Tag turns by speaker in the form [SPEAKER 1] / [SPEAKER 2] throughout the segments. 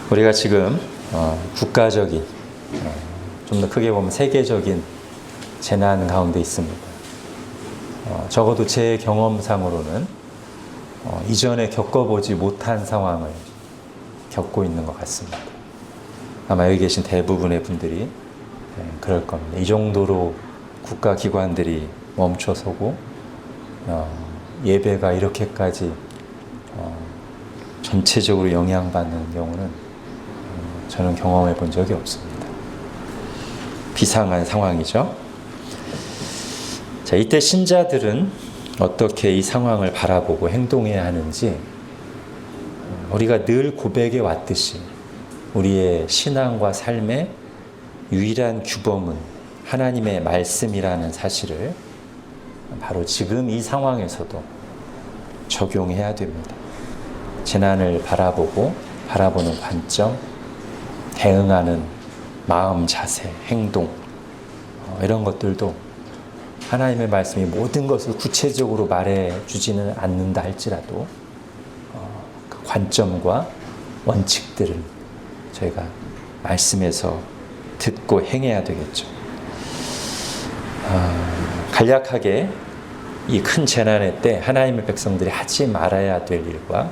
[SPEAKER 1] 우리가 지금 국가적인, 좀 더 크게 보면 세계적인 재난 가운데 있습니다. 적어도 제 경험상으로는 이전에 겪어보지 못한 상황을 겪고 있는 것 같습니다. 아마 여기 계신 대부분의 분들이 그럴 겁니다. 이 정도로 국가기관들이 멈춰서고 예배가 이렇게까지 전체적으로 영향받는 경우는 저는 경험해 본 적이 없습니다. 비상한 상황이죠. 자, 이때 신자들은 어떻게 이 상황을 바라보고 행동해야 하는지 우리가 늘 고백해 왔듯이 우리의 신앙과 삶의 유일한 규범은 하나님의 말씀이라는 사실을 바로 지금 이 상황에서도 적용해야 됩니다. 재난을 바라보는 관점, 대응하는 마음, 자세, 행동, 이런 것들도 하나님의 말씀이 모든 것을 구체적으로 말해주지는 않는다 할지라도 그 관점과 원칙들을 저희가 말씀에서 듣고 행해야 되겠죠. 간략하게 이 큰 재난의 때 하나님의 백성들이 하지 말아야 될 일과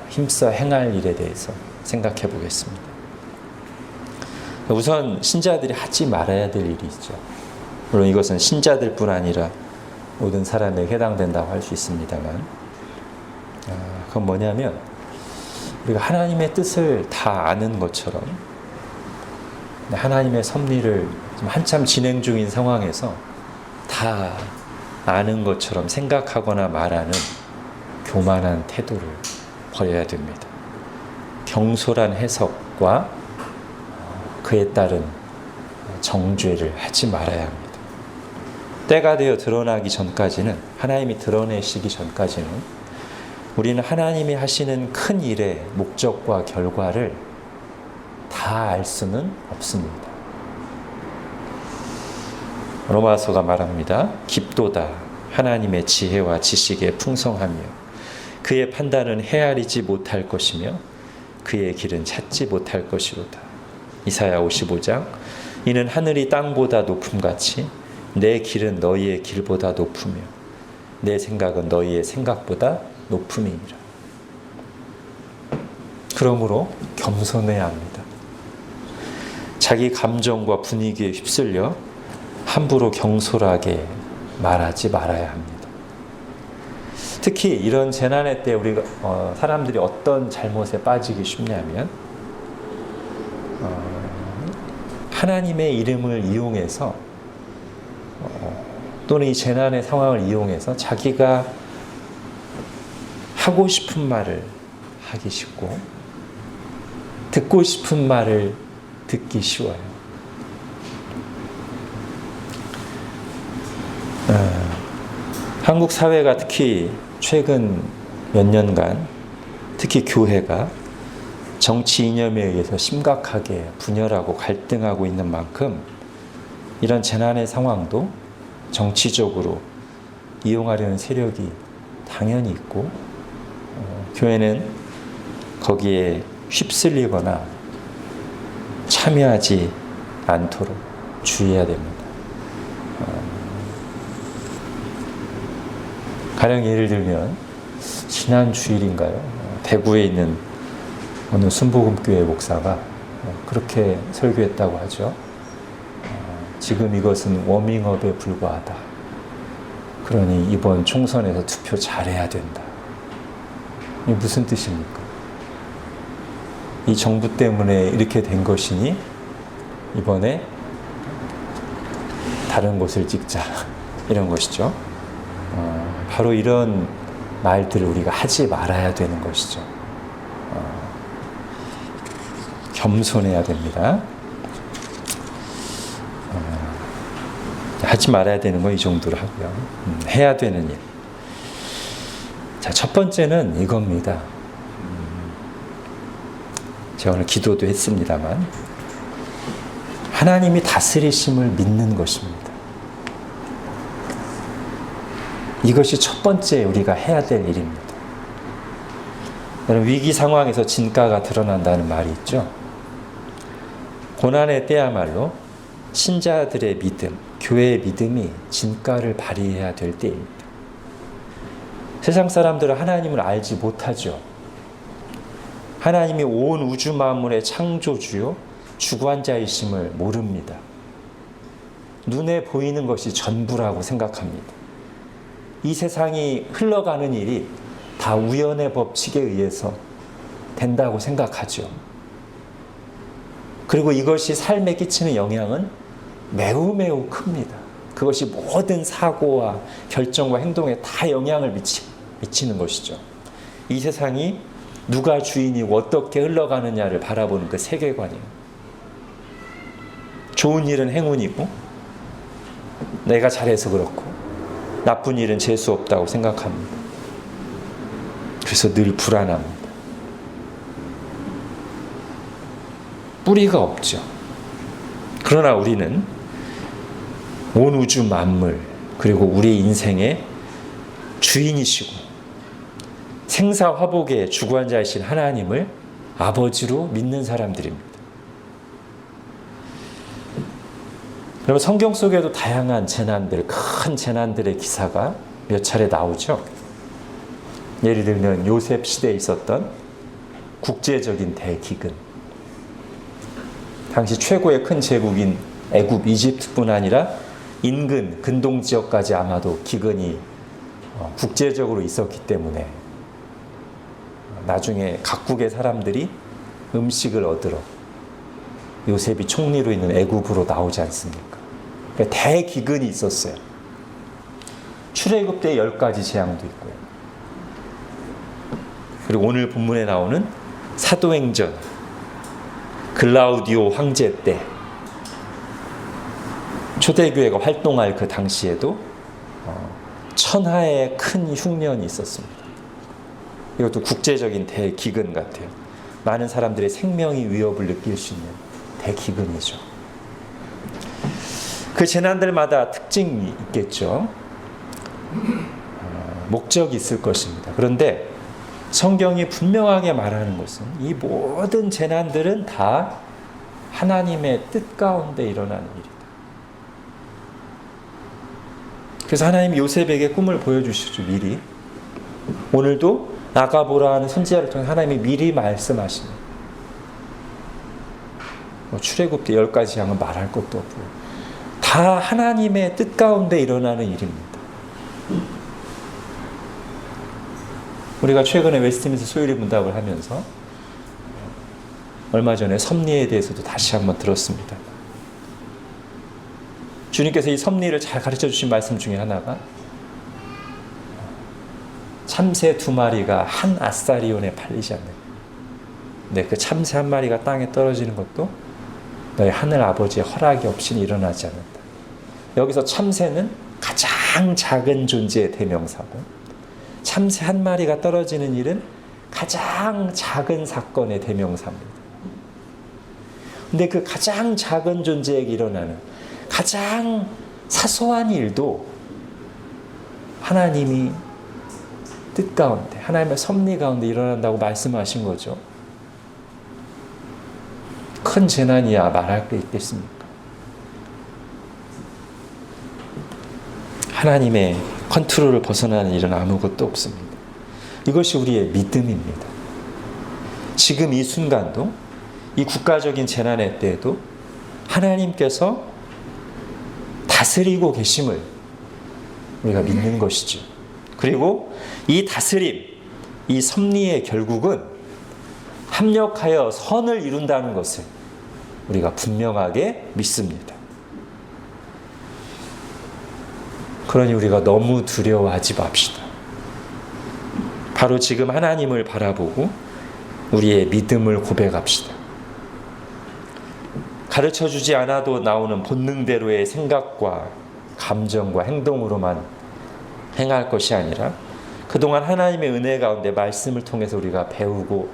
[SPEAKER 1] 힘써 행할 일에 대해서 생각해 보겠습니다. 우선 신자들이 하지 말아야 될 일이 있죠. 물론 이것은 신자들뿐 아니라 모든 사람에게 해당된다고 할 수 있습니다만, 그건 뭐냐면 우리가 하나님의 뜻을 다 아는 것처럼 하나님의 섭리를 지금 한참 진행 중인 상황에서 다 아는 것처럼 생각하거나 말하는 교만한 태도를 버려야 됩니다. 경솔한 해석과 그에 따른 정죄를 하지 말아야 합니다. 때가 되어 드러나기 전까지는, 하나님이 드러내시기 전까지는 우리는 하나님이 하시는 큰 일의 목적과 결과를 다 알 수는 없습니다. 로마서가 말합니다. 깊도다 하나님의 지혜와 지식의 풍성하며 그의 판단은 헤아리지 못할 것이며 그의 길은 찾지 못할 것이로다. 이사야 55장 이는 하늘이 땅보다 높음같이 내 길은 너희의 길보다 높으며 내 생각은 너희의 생각보다 높음이니라. 그러므로 겸손해야 합니다. 자기 감정과 분위기에 휩쓸려 함부로 경솔하게 말하지 말아야 합니다. 특히 이런 재난의 때 우리가 사람들이 어떤 잘못에 빠지기 쉽냐면 하나님의 이름을 이용해서 또는 이 재난의 상황을 이용해서 자기가 하고 싶은 말을 하기 쉽고 듣고 싶은 말을 듣기 쉬워요. 한국 사회가 특히 최근 몇 년간 특히 교회가 정치 이념에 의해서 심각하게 분열하고 갈등하고 있는 만큼 이런 재난의 상황도 정치적으로 이용하려는 세력이 당연히 있고 교회는 거기에 휩쓸리거나 참여하지 않도록 주의해야 됩니다. 가령 예를 들면 지난 주일인가요? 대구에 있는 어느 순복음교회 목사가 그렇게 설교했다고 하죠. 지금 이것은 워밍업에 불과하다. 그러니 이번 총선에서 투표 잘해야 된다. 이게 무슨 뜻입니까? 이 정부 때문에 이렇게 된 것이니 이번에 다른 곳을 찍자. 이런 것이죠. 바로 이런 말들을 우리가 하지 말아야 되는 것이죠. 겸손해야 됩니다. 하지 말아야 되는 건 이 정도로 하고요. 해야 되는 일. 자, 첫 번째는 이겁니다. 제가 오늘 기도도 했습니다만 하나님이 다스리심을 믿는 것입니다. 이것이 첫 번째 우리가 해야 될 일입니다. 위기 상황에서 진가가 드러난다는 말이 있죠. 고난의 때야말로 신자들의 믿음, 교회의 믿음이 진가를 발휘해야 될 때입니다. 세상 사람들은 하나님을 알지 못하죠. 하나님이 온 우주 만물의 창조주요 주관자이심을 모릅니다. 눈에 보이는 것이 전부라고 생각합니다. 이 세상이 흘러가는 일이 다 우연의 법칙에 의해서 된다고 생각하죠. 그리고 이것이 삶에 끼치는 영향은 매우 매우 큽니다. 그것이 모든 사고와 결정과 행동에 다 영향을 미치는 것이죠. 이 세상이 누가 주인이고 어떻게 흘러가느냐를 바라보는 그 세계관이에요. 좋은 일은 행운이고 내가 잘해서 그렇고 나쁜 일은 재수 없다고 생각합니다. 그래서 늘 불안합니다. 뿌리가 없죠. 그러나 우리는 온 우주 만물 그리고 우리 인생의 주인이시고 생사화복의 주관자이신 하나님을 아버지로 믿는 사람들입니다. 그러면 성경 속에도 다양한 재난들, 큰 재난들의 기사가 몇 차례 나오죠. 예를 들면 요셉 시대에 있었던 국제적인 대기근, 당시 최고의 큰 제국인 애굽, 이집트뿐 아니라 인근, 근동 지역까지 아마도 기근이 국제적으로 있었기 때문에 나중에 각국의 사람들이 음식을 얻으러 요셉이 총리로 있는 애굽으로 나오지 않습니까? 그러니까 대기근이 있었어요. 출애굽 때 10가지 재앙도 있고요. 그리고 오늘 본문에 나오는 사도행전 글라우디오 황제 때 초대교회가 활동할 그 당시에도 천하의 큰 흉년이 있었습니다. 이것도 국제적인 대기근 같아요. 많은 사람들의 생명이 위협을 느낄 수 있는 대기근이죠. 그 재난들마다 특징이 있겠죠. 목적이 있을 것입니다. 그런데 성경이 분명하게 말하는 것은 이 모든 재난들은 다 하나님의 뜻 가운데 일어나는 일이다. 그래서 하나님이 요셉에게 꿈을 보여주시죠. 미리. 오늘도 아가보라 하는 선지자를 통해 하나님이 미리 말씀하십니다. 출애굽 때 10가지 양은 말할 것도 없고요. 다 하나님의 뜻 가운데 일어나는 일입니다. 우리가 최근에 웨스트민스터 소유리 문답을 하면서 얼마 전에 섭리에 대해서도 다시 한번 들었습니다. 주님께서 이 섭리를 잘 가르쳐 주신 말씀 중에 하나가 참새 2마리가 한 아사리온에 팔리지 않는. 네, 그 참새 1마리가 땅에 떨어지는 것도 너희 하늘 아버지의 허락이 없이는 일어나지 않는다. 여기서 참새는 가장 작은 존재의 대명사고, 참새 1마리가 떨어지는 일은 가장 작은 사건의 대명사입니다. 근데 그 가장 작은 존재에게 일어나는 가장 사소한 일도 하나님이 뜻 가운데, 하나님의 섭리 가운데 일어난다고 말씀하신 거죠. 큰 재난이야 말할 게 있겠습니까? 하나님의 컨트롤을 벗어나는 일은 아무것도 없습니다. 이것이 우리의 믿음입니다. 지금 이 순간도, 이 국가적인 재난의 때에도 하나님께서 다스리고 계심을 우리가 믿는 것이죠. 그리고 이 다스림, 이 섭리의 결국은 합력하여 선을 이룬다는 것을 우리가 분명하게 믿습니다. 그러니 우리가 너무 두려워하지 맙시다. 바로 지금 하나님을 바라보고 우리의 믿음을 고백합시다. 가르쳐주지 않아도 나오는 본능대로의 생각과 감정과 행동으로만 행할 것이 아니라 그동안 하나님의 은혜 가운데 말씀을 통해서 우리가 배우고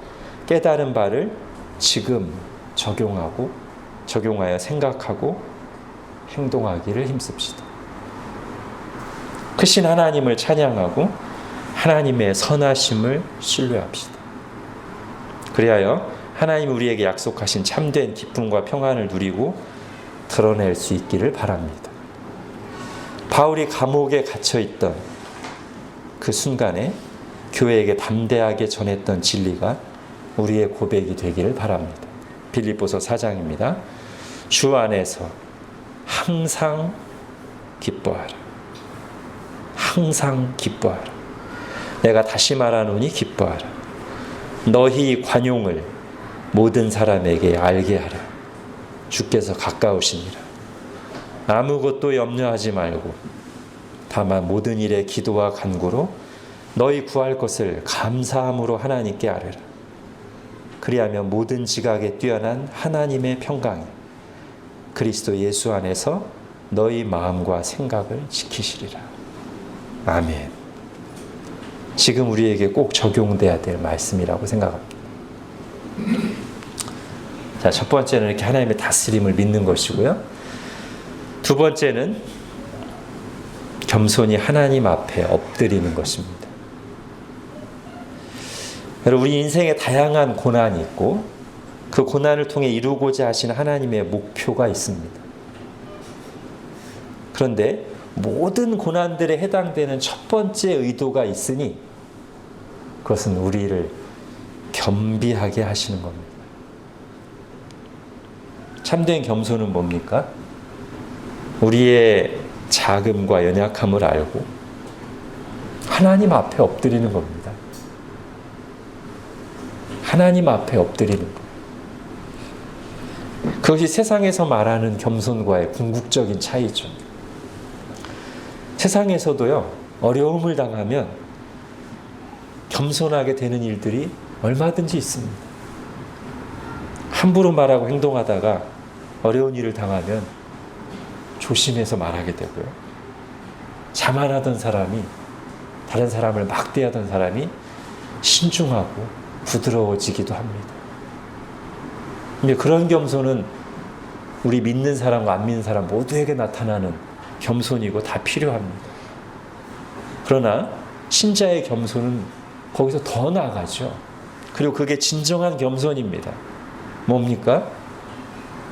[SPEAKER 1] 깨달은 바를 지금 적용하여 생각하고 행동하기를 힘씁시다. 크신 하나님을 찬양하고 하나님의 선하심을 신뢰합시다. 그리하여 하나님이 우리에게 약속하신 참된 기쁨과 평안을 누리고 드러낼 수 있기를 바랍니다. 바울이 감옥에 갇혀있던 그 순간에 교회에게 담대하게 전했던 진리가 우리의 고백이 되기를 바랍니다. 빌립보서 4장입니다. 주 안에서 항상 기뻐하라. 항상 기뻐하라. 내가 다시 말하노니 기뻐하라. 너희 관용을 모든 사람에게 알게 하라. 주께서 가까우시니라. 아무것도 염려하지 말고 다만 모든 일에 기도와 간구로 너희 구할 것을 감사함으로 하나님께 아뢰라. 그리하면 모든 지각에 뛰어난 하나님의 평강이 그리스도 예수 안에서 너희 마음과 생각을 지키시리라. 아멘. 지금 우리에게 꼭 적용돼야 될 말씀이라고 생각합니다. 자, 첫 번째는 이렇게 하나님의 다스림을 믿는 것이고요. 두 번째는 겸손히 하나님 앞에 엎드리는 것입니다. 우리 인생에 다양한 고난이 있고 그 고난을 통해 이루고자 하시는 하나님의 목표가 있습니다. 그런데 모든 고난들에 해당되는 첫 번째 의도가 있으니 그것은 우리를 겸비하게 하시는 겁니다. 참된 겸손은 뭡니까? 우리의 작음과 연약함을 알고 하나님 앞에 엎드리는 겁니다. 하나님 앞에 엎드리는 것. 그것이 세상에서 말하는 겸손과의 궁극적인 차이죠. 세상에서도요, 어려움을 당하면 겸손하게 되는 일들이 얼마든지 있습니다. 함부로 말하고 행동하다가 어려운 일을 당하면 조심해서 말하게 되고요. 자만하던 사람이, 다른 사람을 막대하던 사람이 신중하고 부드러워지기도 합니다. 근데 그런 겸손은 우리 믿는 사람과 안 믿는 사람 모두에게 나타나는 겸손이고 다 필요합니다. 그러나 신자의 겸손은 거기서 더 나아가죠. 그리고 그게 진정한 겸손입니다. 뭡니까?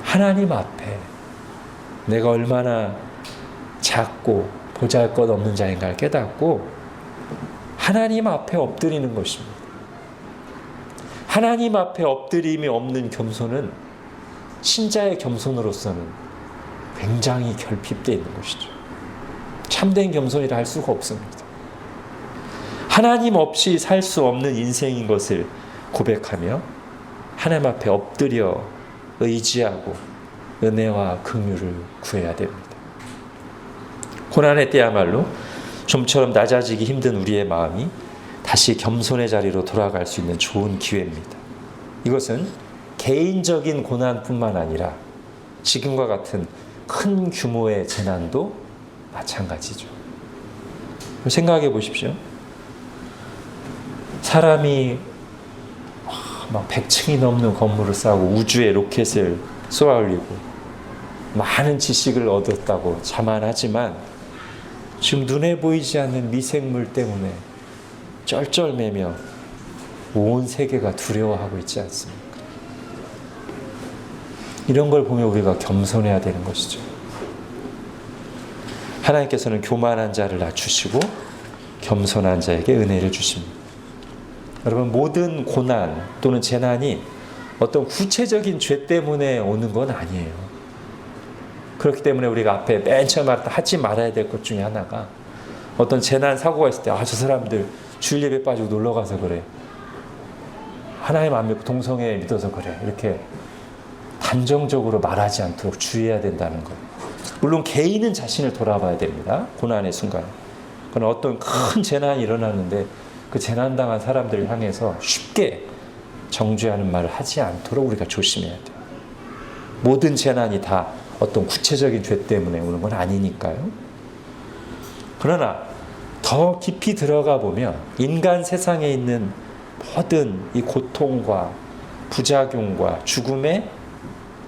[SPEAKER 1] 하나님 앞에 내가 얼마나 작고 보잘것없는 자인가를 깨닫고 하나님 앞에 엎드리는 것입니다. 하나님 앞에 엎드림이 없는 겸손은 신자의 겸손으로서는 굉장히 결핍되어 있는 것이죠. 참된 겸손이라 할 수가 없습니다. 하나님 없이 살 수 없는 인생인 것을 고백하며 하나님 앞에 엎드려 의지하고 은혜와 긍휼을 구해야 됩니다. 고난의 때야말로 좀처럼 낮아지기 힘든 우리의 마음이 다시 겸손의 자리로 돌아갈 수 있는 좋은 기회입니다. 이것은 개인적인 고난뿐만 아니라 지금과 같은 큰 규모의 재난도 마찬가지죠. 생각해 보십시오. 사람이 막 100층이 넘는 건물을 쌓고 우주에 로켓을 쏘아 올리고 많은 지식을 얻었다고 자만하지만 지금 눈에 보이지 않는 미생물 때문에 쩔쩔매며 온 세계가 두려워하고 있지 않습니까? 이런 걸 보면 우리가 겸손해야 되는 것이죠. 하나님께서는 교만한 자를 낮추시고 겸손한 자에게 은혜를 주십니다. 여러분, 모든 고난 또는 재난이 어떤 구체적인 죄 때문에 오는 건 아니에요. 그렇기 때문에 우리가 앞에 맨 처음에 하지 말아야 될 것 중에 하나가 어떤 재난 사고가 있을 때 저 사람들 주일 예배 빠지고 놀러 가서 그래, 하나님 안 믿고 동성애 믿어서 그래, 이렇게 단정적으로 말하지 않도록 주의해야 된다는 거예요. 물론 개인은 자신을 돌아봐야 됩니다. 고난의 순간. 그러나 어떤 큰 재난이 일어나는데 그 재난당한 사람들을 향해서 쉽게 정죄하는 말을 하지 않도록 우리가 조심해야 돼요. 모든 재난이 다 어떤 구체적인 죄 때문에 오는 건 아니니까요. 그러나 더 깊이 들어가 보면 인간 세상에 있는 모든 이 고통과 부작용과 죽음의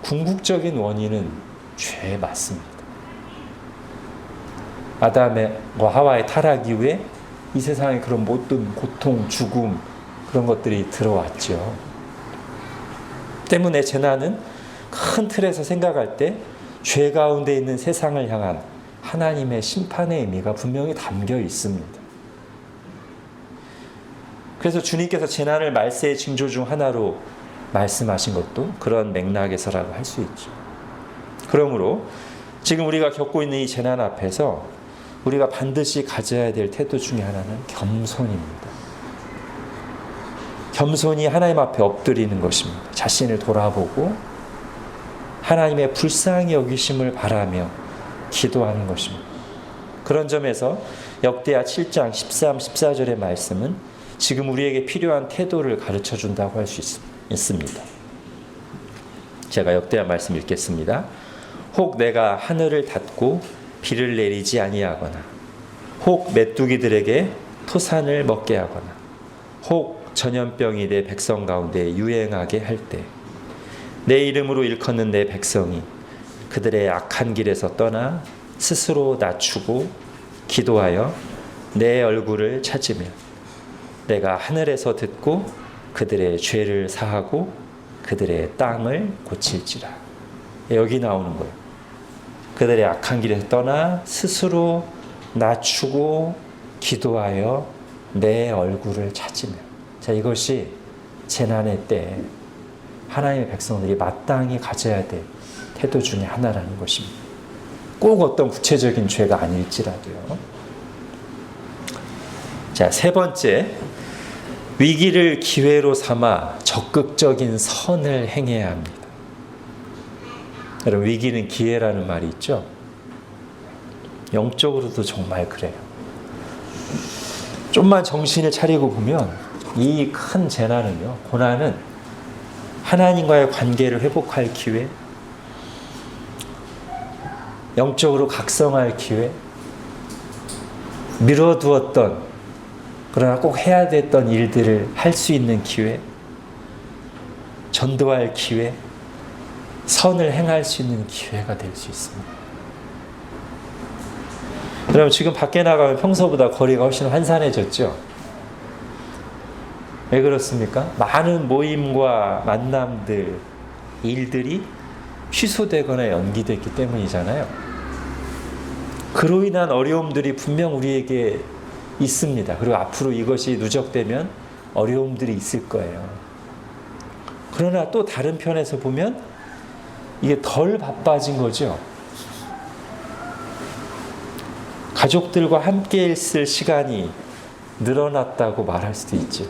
[SPEAKER 1] 궁극적인 원인은 죄에 맞습니다. 아담과 하와의 타락 이후에 이 세상에 그런 모든 고통, 죽음, 그런 것들이 들어왔죠. 때문에 재난은 큰 틀에서 생각할 때 죄 가운데 있는 세상을 향한 하나님의 심판의 의미가 분명히 담겨 있습니다. 그래서 주님께서 재난을 말세의 징조 중 하나로 말씀하신 것도 그런 맥락에서라고 할 수 있죠. 그러므로 지금 우리가 겪고 있는 이 재난 앞에서 우리가 반드시 가져야 될 태도 중에 하나는 겸손입니다. 겸손히 하나님 앞에 엎드리는 것입니다. 자신을 돌아보고 하나님의 불쌍히 여기심을 바라며 기도하는 것입니다. 그런 점에서 역대하 7장 13, 14절의 말씀은 지금 우리에게 필요한 태도를 가르쳐 준다고 할 수 있습니다. 제가 역대하 말씀 읽겠습니다. 혹 내가 하늘을 닫고 비를 내리지 아니하거나 혹 메뚜기들에게 토산을 먹게 하거나 혹 전염병이 내 백성 가운데 유행하게 할 때 내 이름으로 일컫는 내 백성이 그들의 악한 길에서 떠나 스스로 낮추고 기도하여 내 얼굴을 찾으며 내가 하늘에서 듣고 그들의 죄를 사하고 그들의 땅을 고칠지라. 여기 나오는 거예요. 그들의 악한 길에서 떠나 스스로 낮추고 기도하여 내 얼굴을 찾으며. 자, 이것이 재난의 때 하나님의 백성들이 마땅히 가져야 될 태도 중에 하나라는 것입니다. 꼭 어떤 구체적인 죄가 아닐지라도요. 자, 세 번째, 위기를 기회로 삼아 적극적인 선을 행해야 합니다. 여러분, 위기는 기회라는 말이 있죠. 영적으로도 정말 그래요. 좀만 정신을 차리고 보면 이 큰 재난은요, 고난은 하나님과의 관계를 회복할 기회, 영적으로 각성할 기회, 미뤄두었던 그러나 꼭 해야 됐던 일들을 할 수 있는 기회, 전도할 기회, 선을 행할 수 있는 기회가 될 수 있습니다. 여러분, 지금 밖에 나가면 평소보다 거리가 훨씬 환산해졌죠? 왜 그렇습니까? 많은 모임과 만남들, 일들이 취소되거나 연기됐기 때문이잖아요. 그로 인한 어려움들이 분명 우리에게 있습니다. 그리고 앞으로 이것이 누적되면 어려움들이 있을 거예요. 그러나 또 다른 편에서 보면 이게 덜 바빠진 거죠. 가족들과 함께 있을 시간이 늘어났다고 말할 수도 있죠.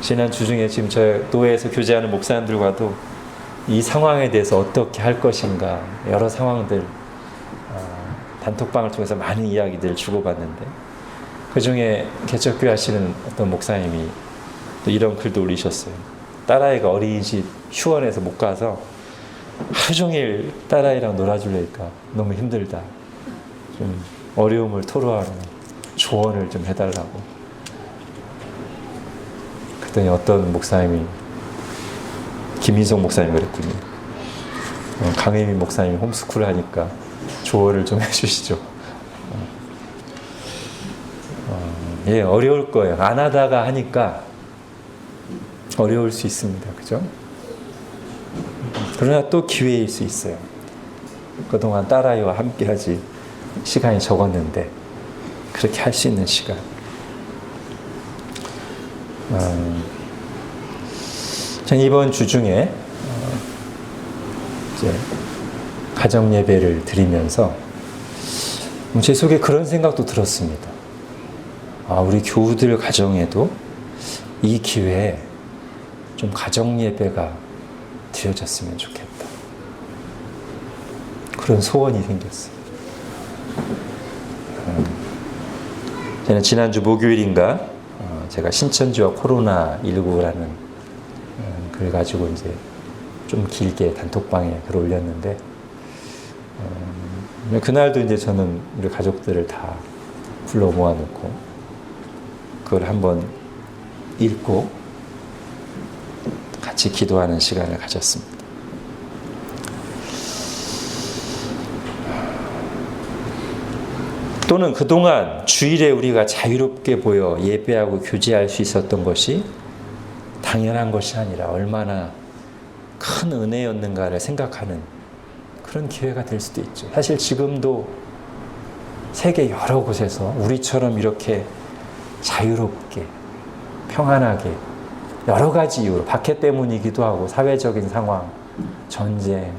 [SPEAKER 1] 지난 주 중에 지금 저희 노회에서 교제하는 목사님들과도 이 상황에 대해서 어떻게 할 것인가 여러 상황들 단톡방을 통해서 많은 이야기들을 주고받는데 그 중에 개척교회 하시는 어떤 목사님이 또 이런 글도 올리셨어요. 딸아이가 어린이집 휴원에서 못 가서 하루 종일 딸아이랑 놀아주려니까 너무 힘들다. 좀 어려움을 토로하는 조언을 좀 해달라고. 그랬더니 어떤 목사님이 김인성 목사님 그랬군요. 강혜민 목사님이 홈스쿨 하니까 조언을 좀 해주시죠. 예, 어려울 거예요. 안 하다가 하니까 어려울 수 있습니다. 그죠? 그러나 또 기회일 수 있어요. 그동안 딸아이와 함께 하지 시간이 적었는데 그렇게 할 수 있는 시간. 저는 이번 주 중에 이제 가정 예배를 드리면서 제 속에 그런 생각도 들었습니다. 우리 교우들 가정에도 이 기회에 좀 가정 예배가 드려졌으면 좋겠다. 그런 소원이 생겼어요. 저는 지난주 목요일인가 제가 신천지와 코로나19라는 글 가지고 이제 좀 길게 단톡방에 글 올렸는데 그날도 이제 저는 우리 가족들을 다 불러 모아놓고 그걸 한번 읽고 같이 기도하는 시간을 가졌습니다. 또는 그동안 주일에 우리가 자유롭게 보여 예배하고 교제할 수 있었던 것이 당연한 것이 아니라 얼마나 큰 은혜였는가를 생각하는 그런 기회가 될 수도 있죠. 사실 지금도 세계 여러 곳에서 우리처럼 이렇게 자유롭게 평안하게 여러 가지 이유로 박해 때문이기도 하고 사회적인 상황, 전쟁,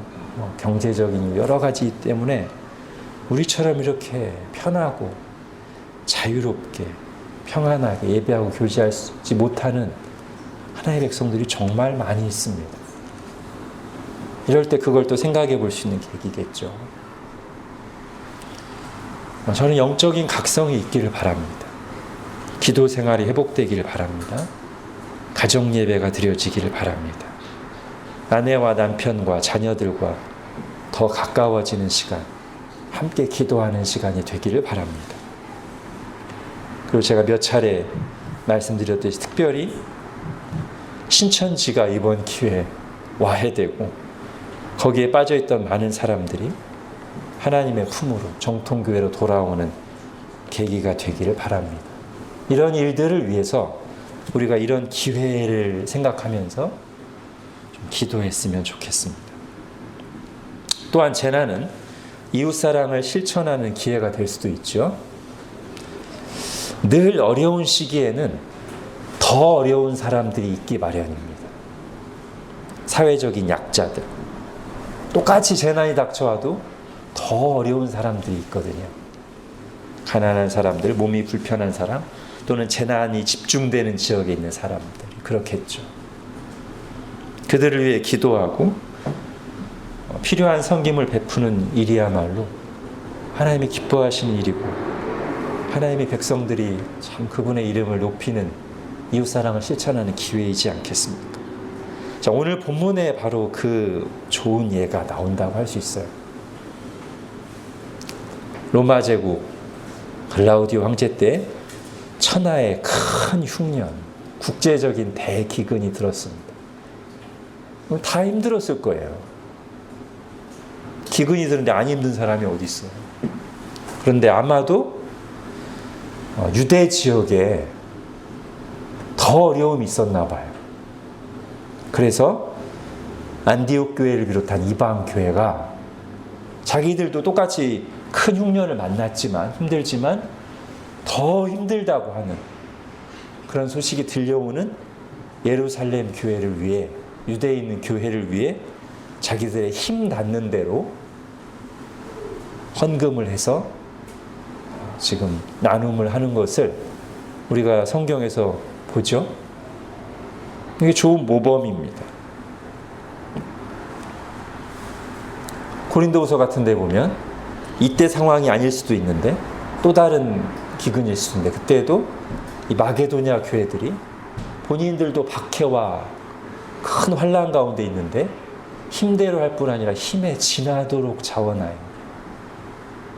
[SPEAKER 1] 경제적인 이유 여러 가지 때문에 우리처럼 이렇게 편하고 자유롭게 평안하게 예배하고 교제하지 못하는 하나님의 백성들이 정말 많이 있습니다. 이럴 때 그걸 또 생각해 볼 수 있는 계기겠죠. 저는 영적인 각성이 있기를 바랍니다. 기도 생활이 회복되기를 바랍니다. 가정 예배가 드려지기를 바랍니다. 아내와 남편과 자녀들과 더 가까워지는 시간, 함께 기도하는 시간이 되기를 바랍니다. 그리고 제가 몇 차례 말씀드렸듯이 특별히 신천지가 이번 기회에 와해되고 거기에 빠져있던 많은 사람들이 하나님의 품으로 정통교회로 돌아오는 계기가 되기를 바랍니다. 이런 일들을 위해서 우리가 이런 기회를 생각하면서 좀 기도했으면 좋겠습니다. 또한 재난은 이웃사랑을 실천하는 기회가 될 수도 있죠. 늘 어려운 시기에는 더 어려운 사람들이 있기 마련입니다. 사회적인 약자들. 똑같이 재난이 닥쳐와도 더 어려운 사람들이 있거든요. 가난한 사람들, 몸이 불편한 사람, 또는 재난이 집중되는 지역에 있는 사람들이 그렇겠죠. 그들을 위해 기도하고 필요한 섬김을 베푸는 일이야말로 하나님이 기뻐하시는 일이고 하나님의 백성들이 참 그분의 이름을 높이는 이웃사랑을 실천하는 기회이지 않겠습니까? 자, 오늘 본문에 바로 그 좋은 예가 나온다고 할 수 있어요. 로마 제국 글라우디오 황제 때 천하의 큰 흉년, 국제적인 대기근이 들었습니다. 다 힘들었을 거예요. 기근이 드는데 안 힘든 사람이 어디 있어요? 그런데 아마도 유대 지역에 더 어려움이 있었나 봐요. 그래서 안디옥 교회를 비롯한 이방 교회가 자기들도 똑같이 큰 흉년을 만났지만 힘들지만 더 힘들다고 하는 그런 소식이 들려오는 예루살렘 교회를 위해 유대에 있는 교회를 위해 자기들의 힘 닿는 대로 헌금을 해서 지금 나눔을 하는 것을 우리가 성경에서 보죠. 이게 좋은 모범입니다. 고린도후서 같은 데 보면 이때 상황이 아닐 수도 있는데 또 다른 기근일 수도 있는데 그때도 이 마게도냐 교회들이 본인들도 박해와 큰 환난 가운데 있는데 힘대로 할 뿐 아니라 힘에 지나도록 자원하여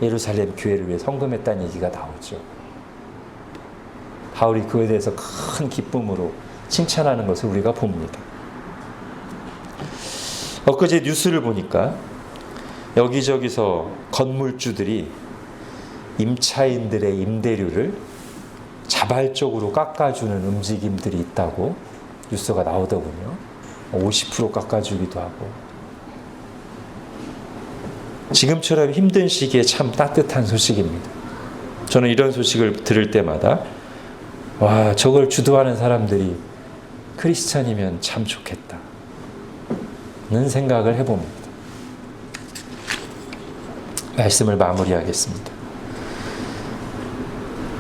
[SPEAKER 1] 예루살렘 교회를 위해 헌금했다는 얘기가 나오죠. 바울이 그에 대해서 큰 기쁨으로 칭찬하는 것을 우리가 봅니다. 엊그제 뉴스를 보니까 여기저기서 건물주들이 임차인들의 임대료를 자발적으로 깎아주는 움직임들이 있다고 뉴스가 나오더군요. 50% 깎아주기도 하고. 지금처럼 힘든 시기에 참 따뜻한 소식입니다. 저는 이런 소식을 들을 때마다 와, 저걸 주도하는 사람들이 크리스찬이면 참 좋겠다 는 생각을 해봅니다. 말씀을 마무리하겠습니다.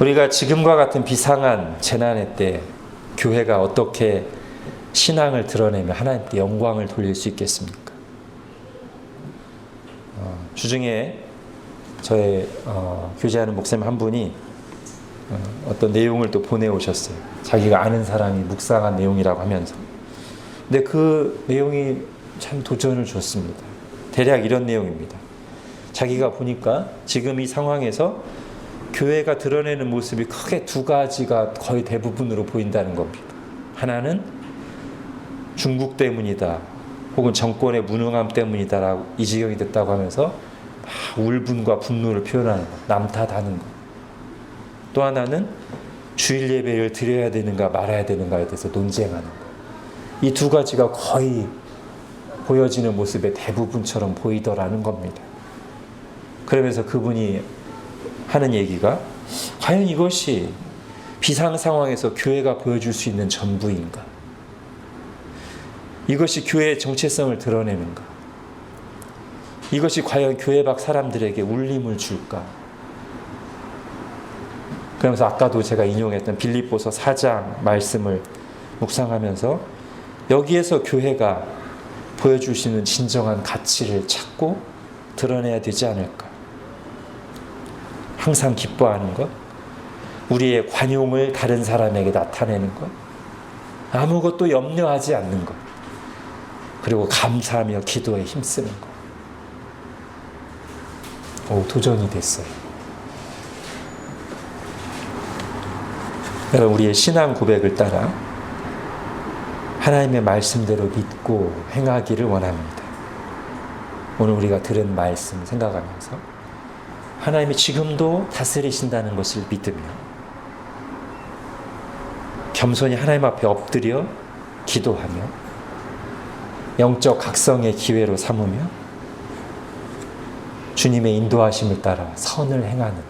[SPEAKER 1] 우리가 지금과 같은 비상한 재난의 때 교회가 어떻게 신앙을 드러내며 하나님께 영광을 돌릴 수 있겠습니까? 주중에 저의 교제하는 목사님 한 분이 어떤 내용을 또 보내오셨어요. 자기가 아는 사람이 묵상한 내용이라고 하면서. 근데 그 내용이 참 도전을 줬습니다. 대략 이런 내용입니다. 자기가 보니까 지금 이 상황에서 교회가 드러내는 모습이 크게 두 가지가 거의 대부분으로 보인다는 겁니다. 하나는 중국 때문이다, 혹은 정권의 무능함 때문이다라고 이 지경이 됐다고 하면서 막 울분과 분노를 표현하는 것, 남 탓하는 것. 또 하나는 주일 예배를 드려야 되는가 말아야 되는가에 대해서 논쟁하는 것. 이 두 가지가 거의 보여지는 모습의 대부분처럼 보이더라는 겁니다. 그러면서 그분이 하는 얘기가 과연 이것이 비상 상황에서 교회가 보여줄 수 있는 전부인가? 이것이 교회의 정체성을 드러내는가? 이것이 과연 교회 밖 사람들에게 울림을 줄까? 그러면서 아까도 제가 인용했던 빌립보서 4장 말씀을 묵상하면서 여기에서 교회가 보여줄 수 있는 진정한 가치를 찾고 드러내야 되지 않을까? 항상 기뻐하는 것, 우리의 관용을 다른 사람에게 나타내는 것, 아무것도 염려하지 않는 것, 그리고 감사하며 기도에 힘쓰는 것. 도전이 됐어요. 여러분, 우리의 신앙 고백을 따라 하나님의 말씀대로 믿고 행하기를 원합니다. 오늘 우리가 들은 말씀 생각하면서 하나님이 지금도 다스리신다는 것을 믿으며 겸손히 하나님 앞에 엎드려 기도하며 영적 각성의 기회로 삼으며 주님의 인도하심을 따라 선을 행하는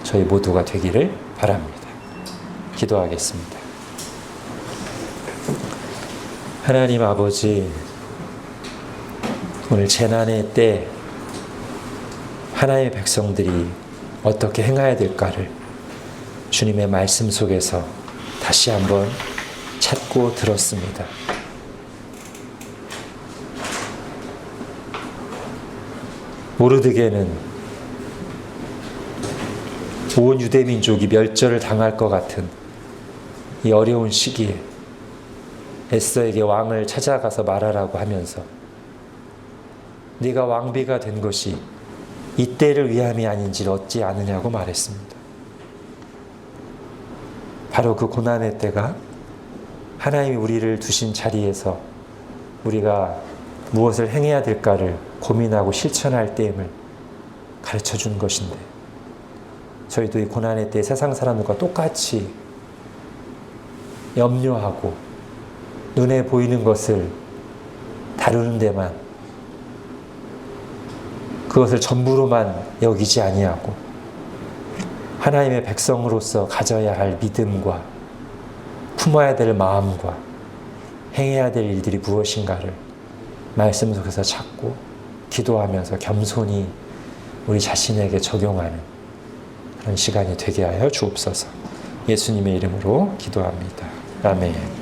[SPEAKER 1] 저희 모두가 되기를 바랍니다. 기도하겠습니다. 하나님 아버지, 오늘 재난의 때 하나님의 백성들이 어떻게 행해야 될까를 주님의 말씀 속에서 다시 한번 찾고 들었습니다. 모르드게는 온 유대민족이 멸절을 당할 것 같은 이 어려운 시기에 에스더에게 왕을 찾아가서 말하라고 하면서 네가 왕비가 된 것이 이때를 위함이 아닌지를 얻지 않으냐고 말했습니다. 바로 그 고난의 때가 하나님이 우리를 두신 자리에서 우리가 무엇을 행해야 될까를 고민하고 실천할 때임을 가르쳐 준 것인데, 저희도 이 고난의 때 세상 사람들과 똑같이 염려하고 눈에 보이는 것을 다루는 데만, 그것을 전부로만 여기지 아니하고 하나님의 백성으로서 가져야 할 믿음과 품어야 될 마음과 행해야 될 일들이 무엇인가를 말씀 속에서 찾고 기도하면서 겸손히 우리 자신에게 적용하는 그런 시간이 되게 하여 주옵소서. 예수님의 이름으로 기도합니다. 아멘.